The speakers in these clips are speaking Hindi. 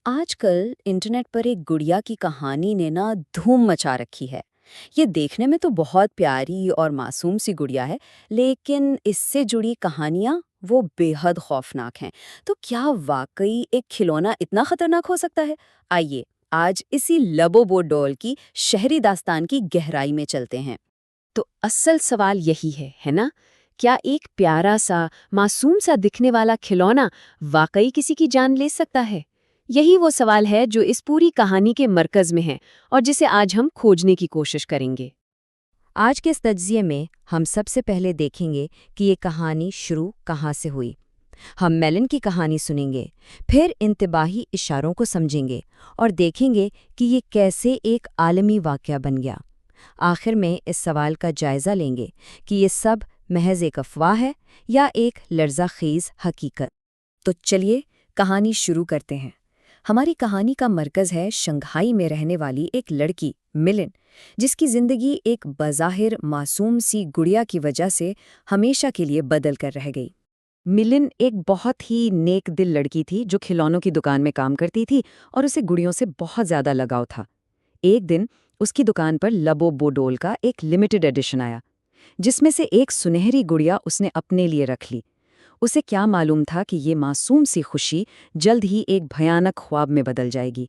आजकल इंटरनेट पर एक गुड़िया की कहानी ने ना धूम मचा रखी है। ये देखने में तो बहुत प्यारी और मासूम सी गुड़िया है, लेकिन इससे जुड़ी कहानियां वो बेहद खौफनाक हैं। तो क्या वाकई एक खिलौना इतना खतरनाक हो सकता है? आइए आज इसी लबोबो डॉल की शहरी दास्तान की गहराई में चलते हैं। तो असल सवाल यही है ना? क्या एक प्यारा सा, मासूम सा दिखने वाला खिलौना वाकई किसी की जान ले सकता है? यही वो सवाल है जो इस पूरी कहानी के मरकज में है और जिसे आज हम खोजने की कोशिश करेंगे। आज के इस तज्जिए में हम सबसे पहले देखेंगे कि ये कहानी शुरू कहाँ से हुई। हम मेलन की कहानी सुनेंगे, फिर इंतबाही इशारों को समझेंगे और देखेंगे कि ये कैसे एक आलमी वाक़या बन गया। आखिर में इस सवाल का जायज़ा लेंगे कि ये सब महज एक अफवाह है या एक लर्ज़ाखेज़ हकीकत। तो चलिए कहानी शुरू करते हैं। हमारी कहानी का मरकज़ है शंघाई में रहने वाली एक लड़की मिलिन, जिसकी ज़िंदगी एक बज़ाहिर मासूम सी गुड़िया की वजह से हमेशा के लिए बदल कर रह गई। मिलिन एक बहुत ही नेक दिल लड़की थी जो खिलौनों की दुकान में काम करती थी और उसे गुड़ियों से बहुत ज़्यादा लगाव था। एक दिन उसकी दुकान पर लबोबो डॉल का एक लिमिटेड एडिशन आया, जिसमें से एक सुनहरी गुड़िया उसने अपने लिए रख ली। उसे क्या मालूम था कि ये मासूम सी खुशी जल्द ही एक भयानक ख्वाब में बदल जाएगी।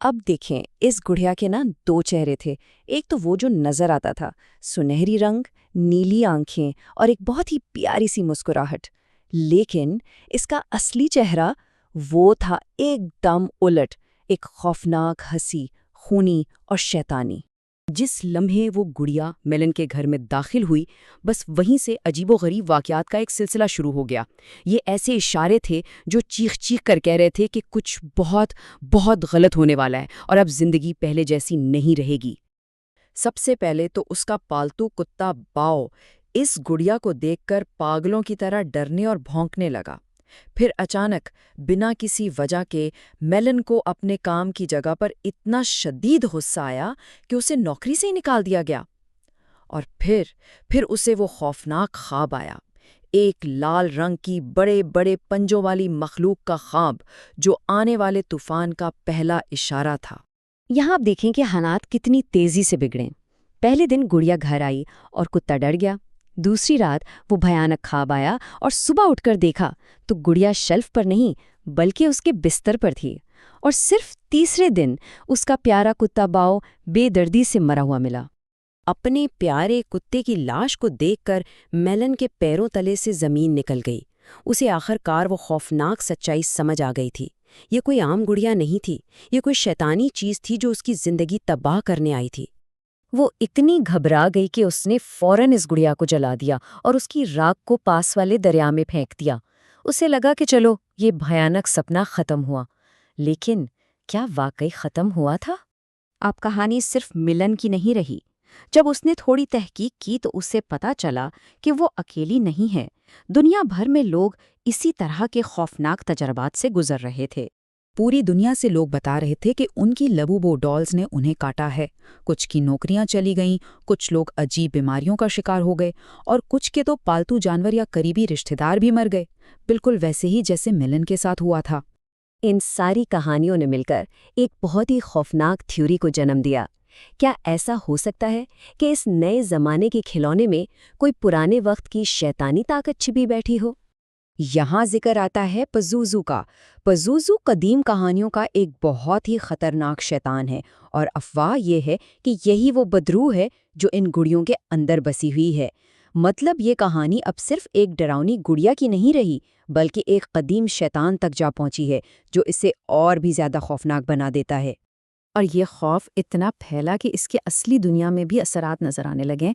अब देखें, इस गुड़िया के ना दो चेहरे थे। एक तो वो जो नजर आता था, सुनहरी रंग, नीली आंखें और एक बहुत ही प्यारी सी मुस्कुराहट। लेकिन इसका असली चेहरा वो था एकदम उलट, एक खौफनाक, हंसी, खूनी और शैतानी। जिस लम्हे वो गुड़िया मेलन के घर में दाखिल हुई, बस वहीं से अजीबोगरीब वाकयात का एक सिलसिला शुरू हो गया। ये ऐसे इशारे थे जो चीख चीख कर कह रहे थे कि कुछ बहुत बहुत गलत होने वाला है और अब जिंदगी पहले जैसी नहीं रहेगी। सबसे पहले तो उसका पालतू कुत्ता बाओ इस गुड़िया को देखकर पागलों की तरह डरने और भौंकने लगा। फिर अचानक बिना किसी वजह के मेलन को अपने काम की जगह पर इतना शदीद गुस्सा आया कि उसे नौकरी से ही निकाल दिया गया। और फिर उसे वो खौफनाक ख्वाब आया, एक लाल रंग की बड़े बड़े पंजों वाली मखलूक का ख्वाब, जो आने वाले तूफान का पहला इशारा था। यहाँ आप देखें कि हालात कितनी तेजी से बिगड़े। पहले दिन गुड़िया घर आई और कुत्ता डर गया। दूसरी रात वो भयानक ख्वाब आया और सुबह उठकर देखा तो गुड़िया शेल्फ पर नहीं बल्कि उसके बिस्तर पर थी। और सिर्फ तीसरे दिन उसका प्यारा कुत्ता बाओ बेदर्दी से मरा हुआ मिला। अपने प्यारे कुत्ते की लाश को देखकर मेलन के पैरों तले से जमीन निकल गई। उसे आखिरकार वो खौफनाक सच्चाई समझ आ गई थी। ये कोई आम गुड़िया नहीं थी, ये कोई शैतानी चीज थी जो उसकी जिंदगी तबाह करने आई थी। वो इतनी घबरा गई कि उसने फौरन इस गुड़िया को जला दिया और उसकी राख को पास वाले दरिया में फेंक दिया। उसे लगा कि चलो ये भयानक सपना खत्म हुआ। लेकिन क्या वाकई खत्म हुआ था? अब कहानी सिर्फ मिलन की नहीं रही। जब उसने थोड़ी तहकीक की तो उसे पता चला कि वो अकेली नहीं है। दुनिया भर में लोग इसी तरह के खौफनाक तजर्बात से गुजर रहे थे। पूरी दुनिया से लोग बता रहे थे कि उनकी लबूबो डॉल्स ने उन्हें काटा है। कुछ की नौकरियां चली गईं, कुछ लोग अजीब बीमारियों का शिकार हो गए और कुछ के तो पालतू जानवर या करीबी रिश्तेदार भी मर गए, बिल्कुल वैसे ही जैसे मिलन के साथ हुआ था। इन सारी कहानियों ने मिलकर एक बहुत ही खौफनाक थ्योरी को जन्म दिया। क्या ऐसा हो सकता है कि इस नए जमाने के खिलौने में कोई पुराने वक्त की शैतानी ताकत छिपी बैठी हो? यहाँ जिक्र आता है पज़ूज़ू का। पज़ूज़ू कदीम कहानियों का एक बहुत ही खतरनाक शैतान है और अफवाह ये है कि यही वो बदरूह है जो इन गुड़ियों के अंदर बसी हुई है। मतलब ये कहानी अब सिर्फ एक डरावनी गुड़िया की नहीं रही, बल्कि एक कदीम शैतान तक जा पहुंची है, जो इसे और भी ज्यादा खौफनाक बना देता है। और ये खौफ इतना फैला कि इसके असली दुनिया में भी असरात नजर आने लगे।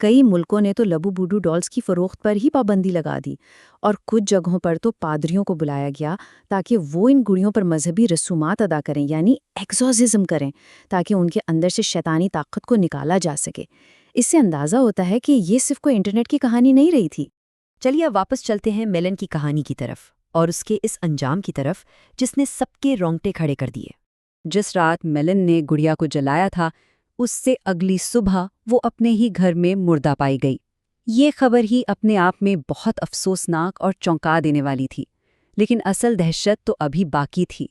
कई मुल्कों ने तो लबूबूडू डॉल्स की फरोख्त पर ही पाबंदी लगा दी और कुछ जगहों पर तो पादरियों को बुलाया गया ताकि वो इन गुड़ियों पर मजहबी रसूमात अदा करें, यानी एक्सोर्सिज्म करें, ताकि उनके अंदर से शैतानी ताकत को निकाला जा सके। इससे अंदाज़ा होता है कि ये सिर्फ कोई इंटरनेट की कहानी नहीं रही थी। चलिए अब वापस चलते हैं मेलन की कहानी की तरफ और उसके इस अंजाम की तरफ जिसने सबके रोंगटे खड़े कर दिए। जिस रात मेलन ने गुड़िया को जलाया था, उससे अगली सुबह वो अपने ही घर में मुर्दा पाई गई। ये खबर ही अपने आप में बहुत अफसोसनाक और चौंका देने वाली थी, लेकिन असल दहशत तो अभी बाकी थी।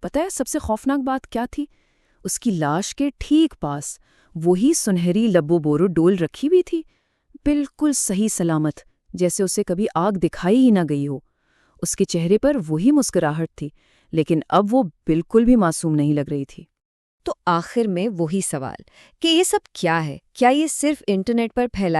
पता है सबसे खौफनाक बात क्या थी? उसकी लाश के ठीक पास वही सुनहरी लबोबोरो डोल रखी हुई थी, बिल्कुल सही सलामत, जैसे उसे कभी आग दिखाई ही ना गई हो। उसके चेहरे पर वही मुस्कुराहट थी, लेकिन अब वो बिल्कुल भी मासूम नहीं लग रही थी। तो आखिर में वही सवाल कि ये सब क्या है? क्या ये सिर्फ इंटरनेट पर फैलाई